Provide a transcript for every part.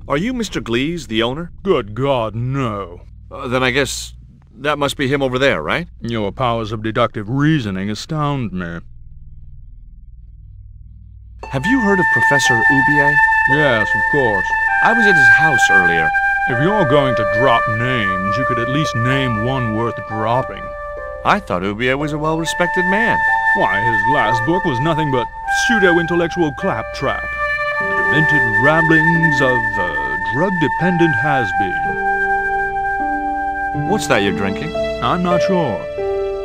Are you Mr. Glees, the owner? Good God, no. Then I guess that must be him over there, right? Your powers of deductive reasoning astound me. Have you heard of Professor Oubiet? Yes, of course. I was at his house earlier. If you're going to drop names, you could at least name one worth dropping. I thought Oubiet was a well-respected man. Why, his last book was nothing but pseudo-intellectual claptrap. The demented ramblings of a drug-dependent has-been. What's that you're drinking? I'm not sure,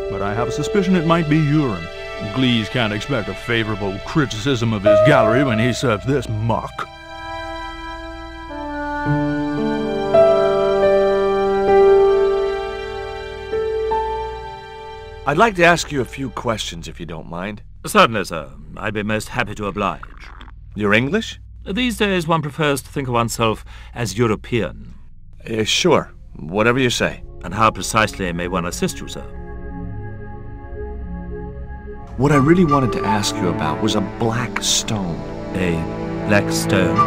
but I have a suspicion it might be urine. Glees can't expect a favorable criticism of his gallery when he serves this muck. I'd like to ask you a few questions, if you don't mind. Certainly, sir. I'd be most happy to oblige. You're English? These days one prefers to think of oneself as European. Sure. Whatever you say. And how precisely may one assist you, sir? What I really wanted to ask you about was a black stone. A black stone?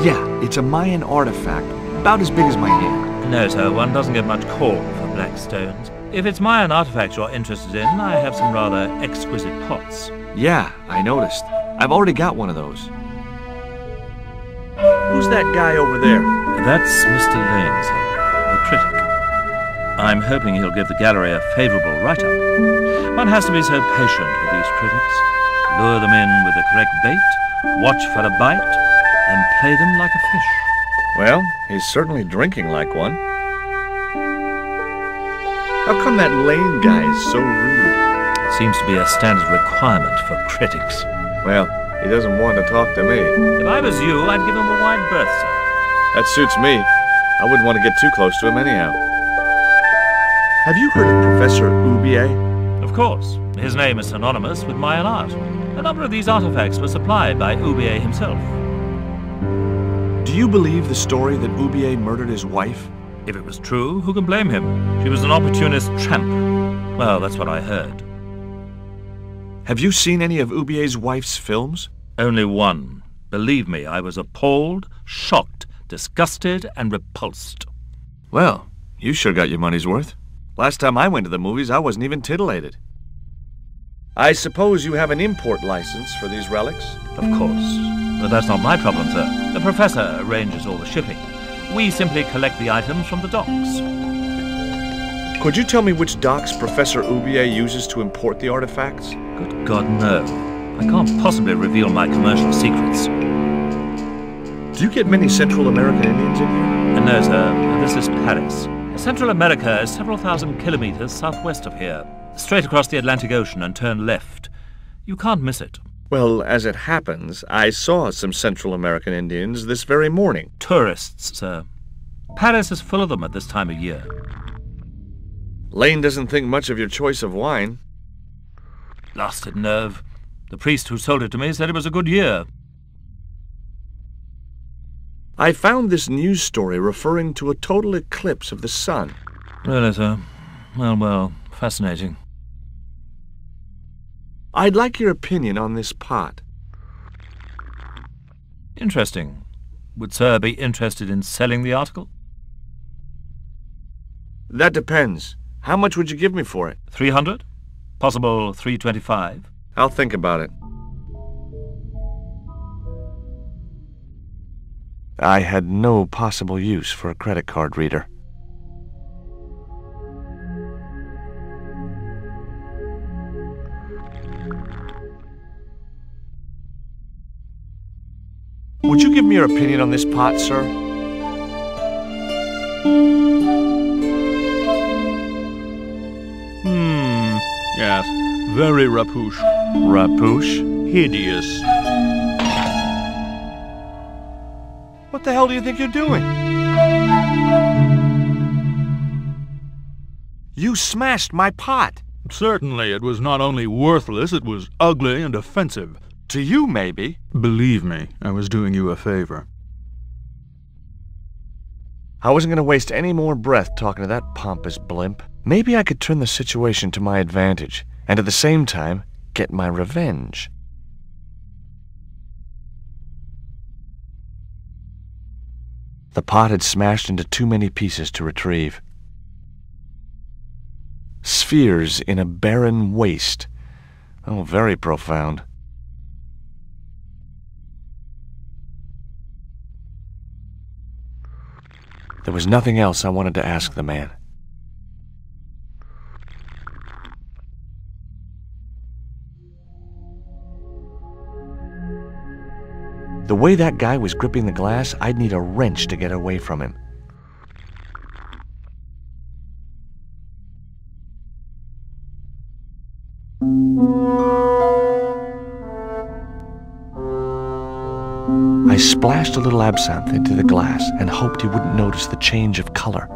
Yeah, it's a Mayan artifact, about as big as my hand. No, sir, one doesn't get much call for black stones. If it's Mayan artifacts you're interested in, I have some rather exquisite pots. Yeah, I noticed. I've already got one of those. Who's that guy over there? That's Mr. Lane, sir, the critic. I'm hoping he'll give the gallery a favorable write-up. One has to be so patient with these critics. Lure them in with the correct bait, watch for a bite, and play them like a fish. Well, he's certainly drinking like one. How come that Lane guy is so rude? It seems to be a standard requirement for critics. Well, he doesn't want to talk to me. If I was you, I'd give him a wide berth, sir. That suits me. I wouldn't want to get too close to him anyhow. Have you heard of Professor Oubiet? Of course. His name is synonymous with Mayan art. A number of these artifacts were supplied by Oubiet himself. Do you believe the story that Oubiet murdered his wife? If it was true, who can blame him? She was an opportunist tramp. Well, that's what I heard. Have you seen any of Oubiet's wife's films? Only one. Believe me, I was appalled, shocked, disgusted, and repulsed. Well, you sure got your money's worth. Last time I went to the movies, I wasn't even titillated. I suppose you have an import license for these relics? Of course. But that's not my problem, sir. The professor arranges all the shipping. We simply collect the items from the docks. Could you tell me which docks Professor Oubiet uses to import the artifacts? Good God, no. I can't possibly reveal my commercial secrets. Do you get many Central American Indians in here? No, sir. This is Paris. Central America is several thousand kilometers southwest of here. Straight across the Atlantic Ocean and turn left. You can't miss it. Well, as it happens, I saw some Central American Indians this very morning. Tourists, sir. Paris is full of them at this time of year. Lane doesn't think much of your choice of wine. Blasted nerve. The priest who sold it to me said it was a good year. I found this news story referring to a total eclipse of the sun. Really, sir? Well, fascinating. I'd like your opinion on this pot. Interesting. Would sir be interested in selling the article? That depends. How much would you give me for it? 300? Possible 325? I'll think about it. I had no possible use for a credit card reader. Would you give me your opinion on this pot, sir? Yes. Very rapouche. Rapouche? Hideous. What the hell do you think you're doing? You smashed my pot. Certainly, it was not only worthless, it was ugly and offensive. To you, maybe. Believe me, I was doing you a favor. I wasn't going to waste any more breath talking to that pompous blimp. Maybe I could turn the situation to my advantage, and at the same time, get my revenge. The pot had smashed into too many pieces to retrieve. Spheres in a barren waste. Oh, very profound. There was nothing else I wanted to ask the man. The way that guy was gripping the glass, I'd need a wrench to get away from him. I splashed a little absinthe into the glass and hoped he wouldn't notice the change of color.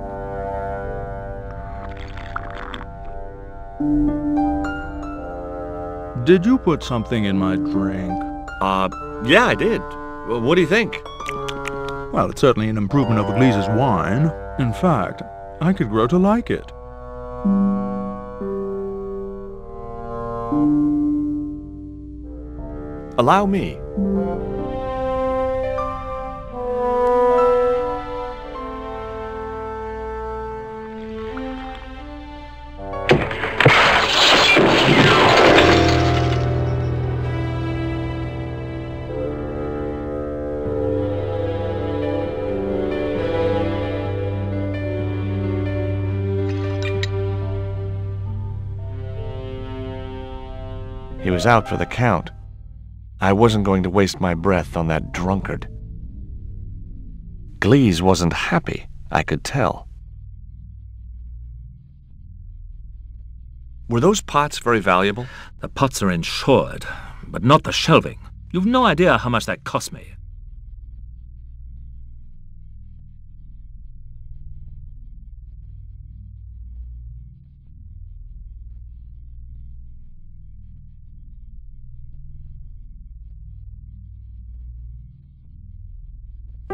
Did you put something in my drink? Yeah, I did. What do you think? Well, it's certainly an improvement over Gleese's wine. In fact, I could grow to like it. Allow me. He was out for the count. I wasn't going to waste my breath on that drunkard. Glees wasn't happy, I could tell. Were those pots very valuable? The pots are insured, but not the shelving. You've no idea how much that cost me.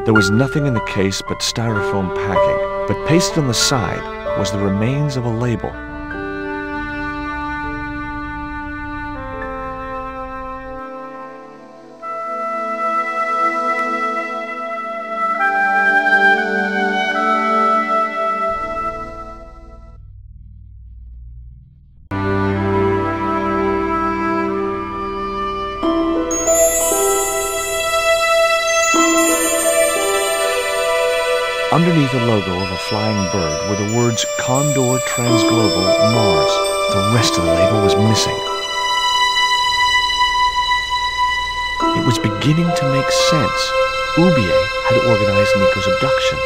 There was nothing in the case but styrofoam packing, but pasted on the side was the remains of a label. Underneath a logo of a flying bird were the words Condor Transglobal Mars. The rest of the label was missing. It was beginning to make sense. Oubier had organized Nico's abduction.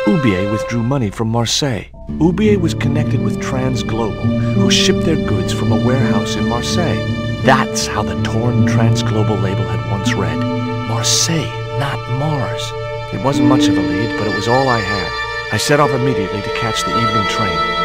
Oubier withdrew money from Marseille. Oubier was connected with Transglobal, who shipped their goods from a warehouse in Marseille. That's how the torn Transglobal label had once read. Marseille, not Mars. It wasn't much of a lead, but it was all I had. I set off immediately to catch the evening train.